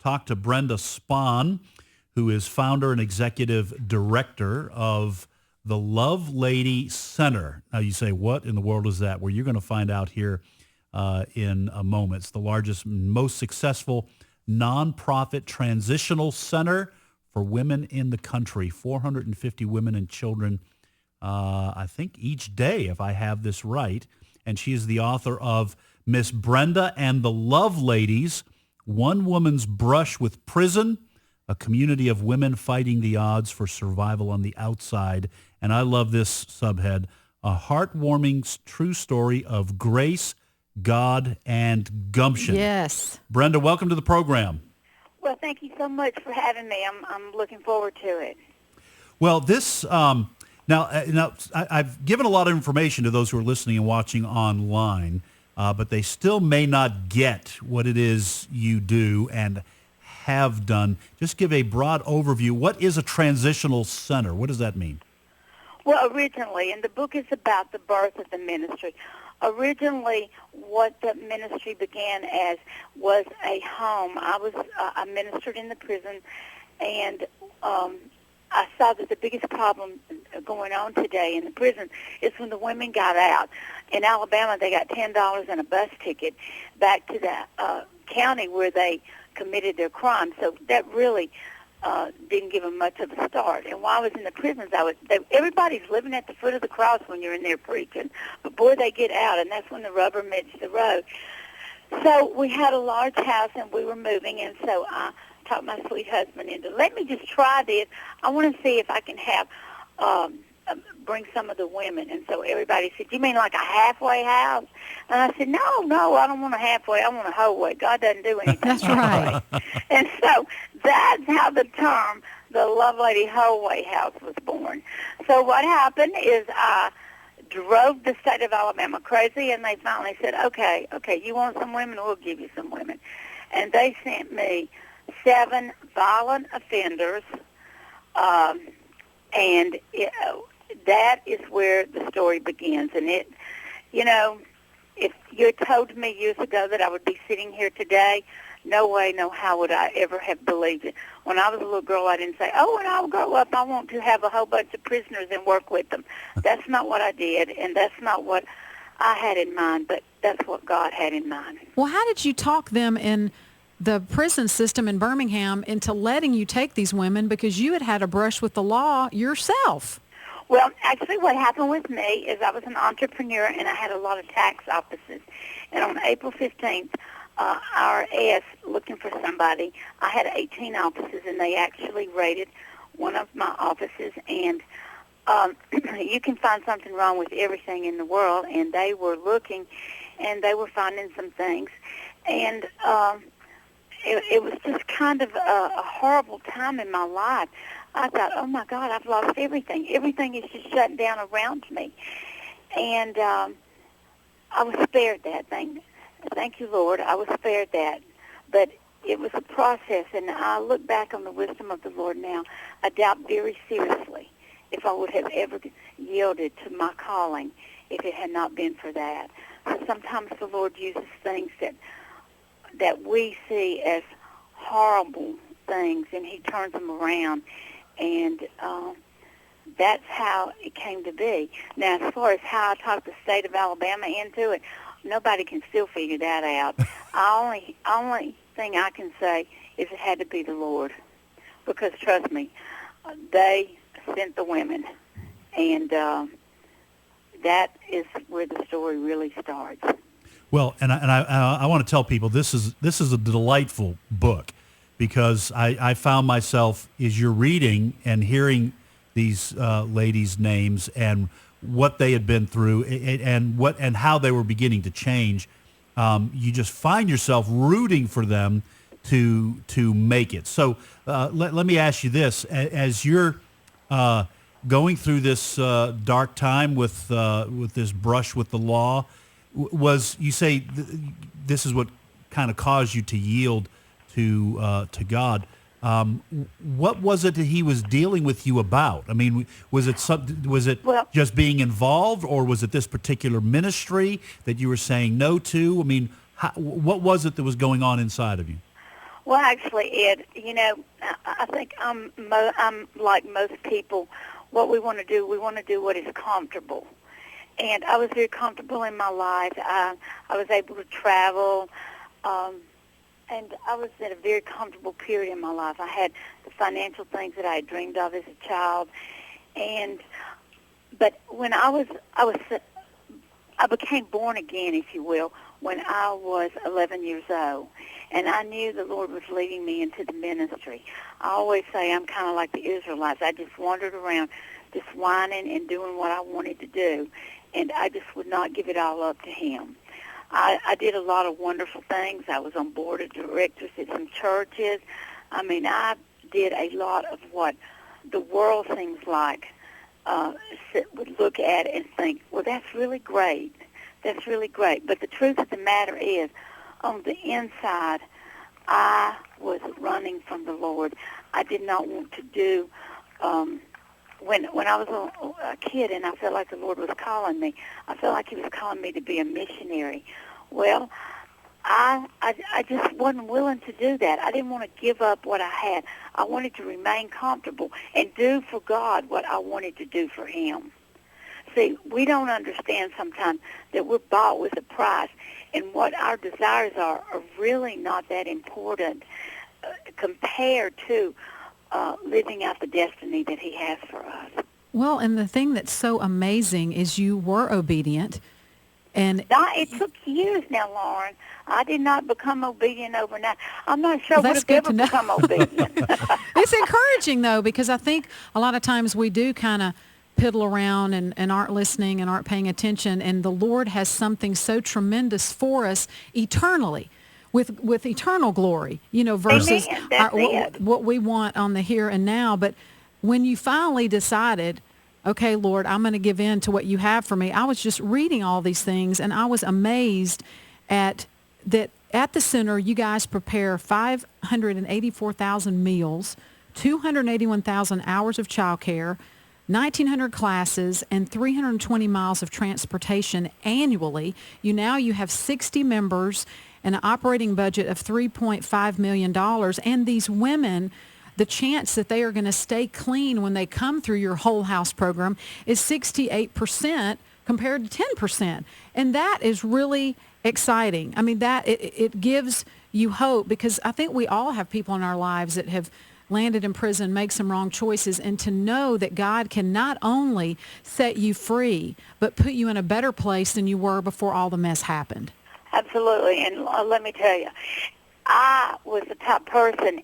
talk to Brenda Spahn, who is founder and executive director of the Love Lady Center. Now you say, what in the world is that? Well, you're going to find out here in a moment. It's the largest, most successful nonprofit transitional center for women in the country. 450 women and children, I think each day, if I have this right. And she is the author of Miss Brenda and the Love Ladies, One Woman's Brush with Prison, a community of women fighting the odds for survival on the outside. And I love this subhead, a heartwarming true story of grace, God, and gumption. Yes. Brenda, welcome to the program. Well, thank you so much for having me. I'm looking forward to it. Well, this now I've given a lot of information to those who are listening and watching online, but they still may not get what it is you do and have done. Just give a broad overview. What is a transitional center? What does that mean? Well, originally, and the book is about the birth of the ministry. Originally, what the ministry began as was a home. I ministered in the prison, and I saw that the biggest problem going on today in the prison is when the women got out. In Alabama, they got $10 and a bus ticket back to the county where they committed their crime. So that really didn't give them much of a start. And while I was in the prisons, everybody's living at the foot of the cross when you're in there preaching. But boy, they get out, and that's when the rubber meets the road. So we had a large house, and we were moving, and so I talked my sweet husband into, let me just try this. I want to see if I can have bring some of the women. And so everybody said, you mean like a halfway house? And I said, no, I don't want a halfway. I want a whole way. God doesn't do anything. That's right. And so that's how the term, the Love Lady Whole-Way House, was born. So what happened is I drove the state of Alabama crazy, and they finally said, okay, you want some women? We'll give you some women. And they sent me 7 violent offenders, and that is where the story begins. And it, if you had told me years ago that I would be sitting here today, no way, no how would I ever have believed it. When I was a little girl, I didn't say, when I'll grow up, I want to have a whole bunch of prisoners and work with them. That's not what I did, and that's not what I had in mind, but that's what God had in mind. Well, how did you talk them in the prison system in Birmingham into letting you take these women, because you had had a brush with the law yourself? Well, actually what happened with me is I was an entrepreneur, and I had a lot of tax offices. And on April 15th, IRS looking for somebody, I had 18 offices, and they actually raided one of my offices. And you can find something wrong with everything in the world, and they were looking, and they were finding some things. And it was just kind of a horrible time in my life. I thought, oh, my God, I've lost everything. Everything is just shutting down around me. And I was spared that thing. Thank you, Lord. I was spared that. But it was a process, and I look back on the wisdom of the Lord now. I doubt very seriously if I would have ever yielded to my calling if it had not been for that. So sometimes the Lord uses things that we see as horrible things, and he turns them around. And that's how it came to be. Now, as far as how I talked the state of Alabama into it, nobody can still figure that out. Only thing I can say is it had to be the Lord. Because, trust me, they sent the women. And that is where the story really starts. Well, and I want to tell people this is a delightful book, because I found myself, as you're reading and hearing these ladies' names and what they had been through and how they were beginning to change, you just find yourself rooting for them to make it. So let me ask you this: as you're going through this dark time with this brush with the law, you say this is what kind of caused you to yield to God? What was it that he was dealing with you about? I mean, was it just being involved, or was it this particular ministry that you were saying no to? I mean, what was it that was going on inside of you? Well, actually, Ed, I think I'm like most people. What we want to do what is comfortable. And I was very comfortable in my life. I was able to travel, and I was in a very comfortable period in my life. I had the financial things that I had dreamed of as a child, but when I became born again, if you will, when I was 11 years old, and I knew the Lord was leading me into the ministry. I always say I'm kind of like the Israelites. I just wandered around just whining and doing what I wanted to do, and I just would not give it all up to Him. I did a lot of wonderful things. I was on board of directors at some churches. I mean, I did a lot of what the world seems like would look at and think, well, that's really great. That's really great. But the truth of the matter is, on the inside, I was running from the Lord. I did not want to do, when I was a kid and I felt like the Lord was calling me, I felt like He was calling me to be a missionary. Well, I just wasn't willing to do that. I didn't want to give up what I had. I wanted to remain comfortable and do for God what I wanted to do for Him. See, we don't understand sometimes that we're bought with a price, and what our desires are really not that important compared to living out the destiny that He has for us. Well, and the thing that's so amazing is you were obedient. And it took years now, Lauren. I did not become obedient overnight. I'm not sure I would have ever become obedient. It's encouraging, though, because I think a lot of times we do kind of piddle around and aren't listening and aren't paying attention, and the Lord has something so tremendous for us eternally. With eternal glory, versus what we want on the here and now. But when you finally decided, okay, Lord, I'm going to give in to what you have for me, I was just reading all these things, and I was amazed at that. At the center, you guys prepare 584,000 meals, 281,000 hours of childcare, 1,900 classes, and 320 miles of transportation annually. You have 60 members and an operating budget of $3.5 million. And these women, the chance that they are going to stay clean when they come through your whole house program is 68% compared to 10%. And that is really exciting. I mean, that it gives you hope, because I think we all have people in our lives that have landed in prison, make some wrong choices, and to know that God can not only set you free, but put you in a better place than you were before all the mess happened. Absolutely. And let me tell you, I was the type person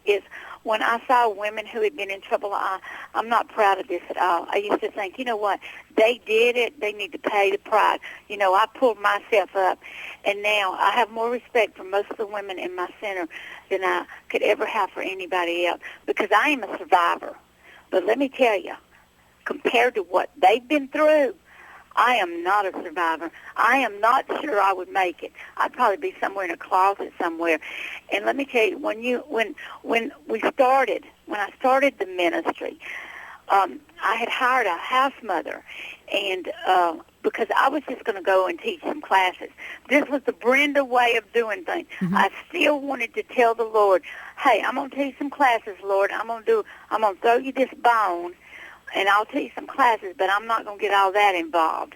when I saw women who had been in trouble, I'm not proud of this at all. I used to think, you know what, they did it, they need to pay the price. I pulled myself up, and now I have more respect for most of the women in my center than I could ever have for anybody else, because I am a survivor. But let me tell you, compared to what they've been through, I am not a survivor. I am not sure I would make it. I'd probably be somewhere in a closet somewhere. And let me tell you, when I started the ministry, I had hired a house mother, and because I was just going to go and teach some classes. This was the Brenda way of doing things. Mm-hmm. I still wanted to tell the Lord, hey, I'm going to teach some classes, Lord. I'm going to throw you this bone, and I'll teach some classes, but I'm not going to get all that involved.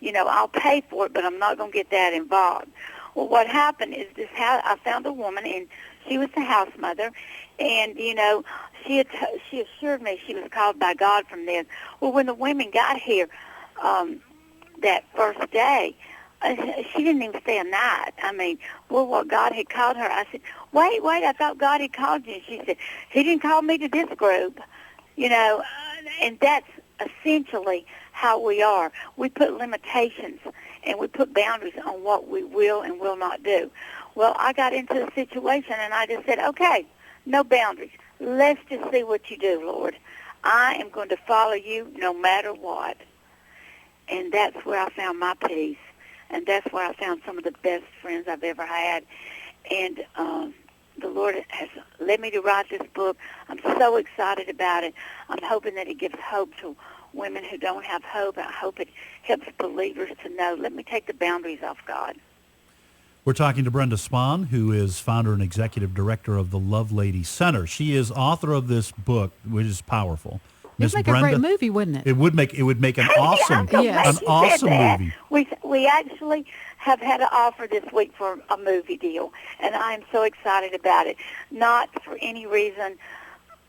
I'll pay for it, but I'm not going to get that involved. Well, what happened is I found a woman, and she was the house mother, and, she assured me she was called by God from this. Well, when the women got here that first day, she didn't even stay a night. I mean, what God had called her. I said, wait, I thought God had called you. And she said, He didn't call me to this group. And that's essentially how we are. We put limitations and we put boundaries on what we will and will not do. Well, I got into a situation and I just said, okay, no boundaries. Let's just see what you do, Lord. I am going to follow you no matter what. And that's where I found my peace. And that's where I found some of the best friends I've ever had. And the Lord has led me to write this book. I'm so excited about it. I'm hoping that it gives hope to women who don't have hope. I hope it helps believers to know, let me take the boundaries off God. We're talking to Brenda Spahn, who is founder and executive director of the Love Lady Center. She is author of this book, which is powerful. It'd make a great movie, wouldn't it? It would make an awesome, Yes. an awesome movie. We actually have had an offer this week for a movie deal, and I'm so excited about it. Not for any reason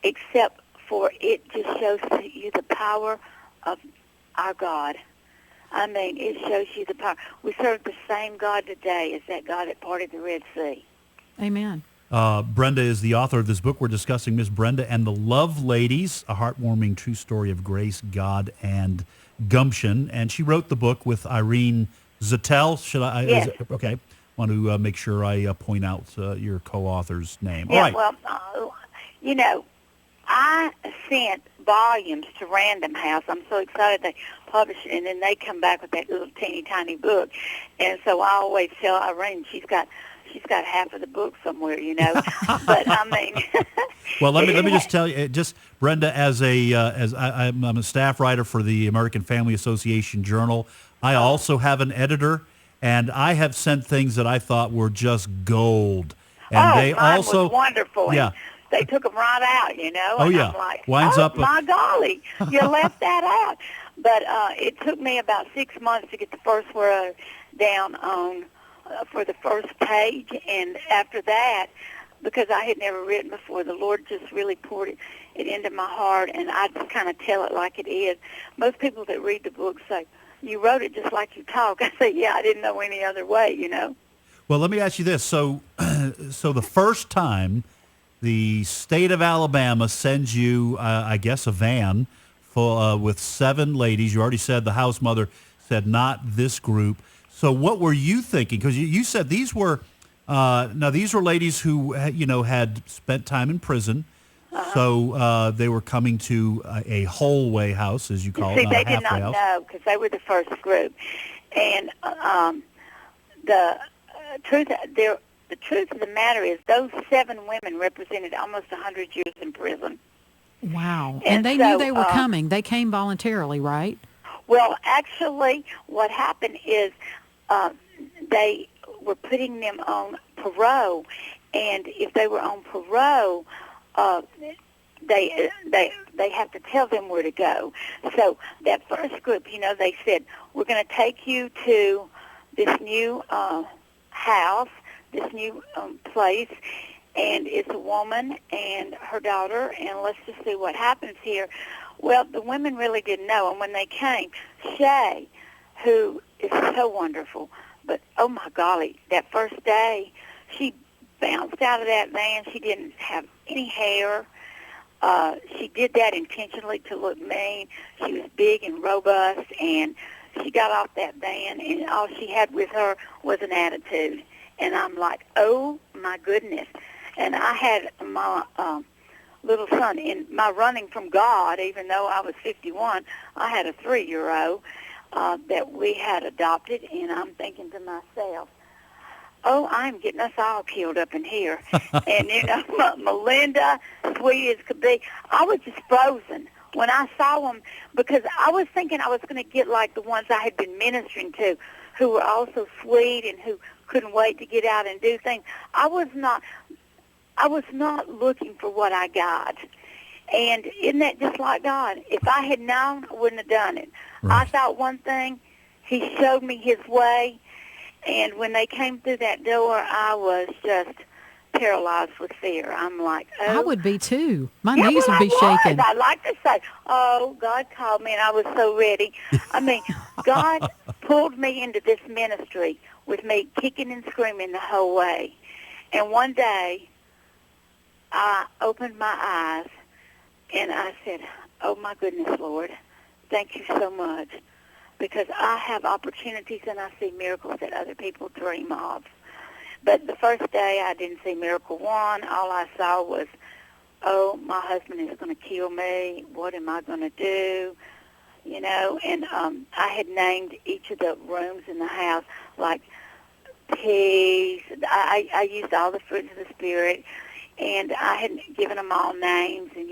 except for it just shows you the power of our God. I mean, it shows you the power. We serve the same God today as that God that parted the Red Sea. Amen. Brenda is the author of this book we're discussing, Miss Brenda and the Love Ladies, a heartwarming true story of grace, God, and gumption. And she wrote the book with Irene Zettel. Should I? Yes. Okay. Want to make sure I point out your co-author's name. Yeah, All right. well, you know, I sent volumes to Random House. I'm so excited they publish it, and then they come back with that little teeny tiny book. And so I always tell Irene she's got half of the book somewhere, you know. But I mean, well, let me just tell you, just Brenda, I'm a staff writer for the American Family Association Journal. I also have an editor, and I have sent things that I thought were just gold. And they mine also was wonderful. Yeah. And they took them right out, you know. Oh, and yeah. I'm like, my golly, you left that out. But it took me about 6 months to get the first word down on for the first page, and after that, because I had never written before, the Lord just really poured it into my heart, and I just kind of tell it like it is. Most people that read the book say, you wrote it just like you talk. I say, yeah, I didn't know any other way, you know. Well, let me ask you this. So the first time the state of Alabama sends you, I guess, a van full, with 7 ladies. You already said the house mother said not this group. So what were you thinking? Because you said these were ladies who had spent time in prison. Uh-huh. So they were coming to a whole-way house, as you call it, not they a halfway did not house. know because they were the first group, and the truth of the matter is those 7 women represented almost 100 years in prison. Wow. And they so, knew they were coming. They came voluntarily, right? Well, actually, what happened is they were putting them on parole, and if they were on parole, they have to tell them where to go. So that first group, they said, we're going to take you to this new house, this new place, and it's a woman and her daughter, and let's just see what happens here. Well, the women really didn't know, and when they came, Shay, who is so wonderful, but oh my golly, that first day, she bounced out of that van. She didn't have any hair. She did that intentionally to look mean. She was big and robust, and she got off that van, and all she had with her was an attitude. And I'm like, oh my goodness. And I had my little son in my running from God, even though I was 51, I had a 3-year-old that we had adopted, and I'm thinking to myself, oh, I'm getting us all killed up in here. And, Melinda, sweet as could be, I was just frozen when I saw them because I was thinking I was going to get like the ones I had been ministering to who were also sweet and who couldn't wait to get out and do things. I was not looking for what I got. And isn't that just like God? If I had known, I wouldn't have done it. Right. I thought one thing, he showed me his way, and when they came through that door, I was just paralyzed with fear. I'm like, oh. I would be too. My knees would be shaking. I'd like to say, oh, God called me, and I was so ready. I mean, God pulled me into this ministry with me kicking and screaming the whole way. And one day, I opened my eyes, and I said, oh, my goodness, Lord, thank you so much, because I have opportunities and I see miracles that other people dream of. But the first day, I didn't see miracle one. All I saw was, oh, my husband is going to kill me. What am I going to do? And I had named each of the rooms in the house, like peace. I used all the fruits of the Spirit, and I had given them all names. And,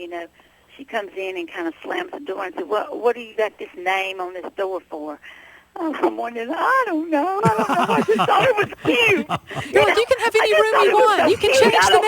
she comes in and kind of slams the door and says, what do you got this name on this door for? Someone I don't know. I just thought it was cute. You're like, you can have any room you want. You can change the name.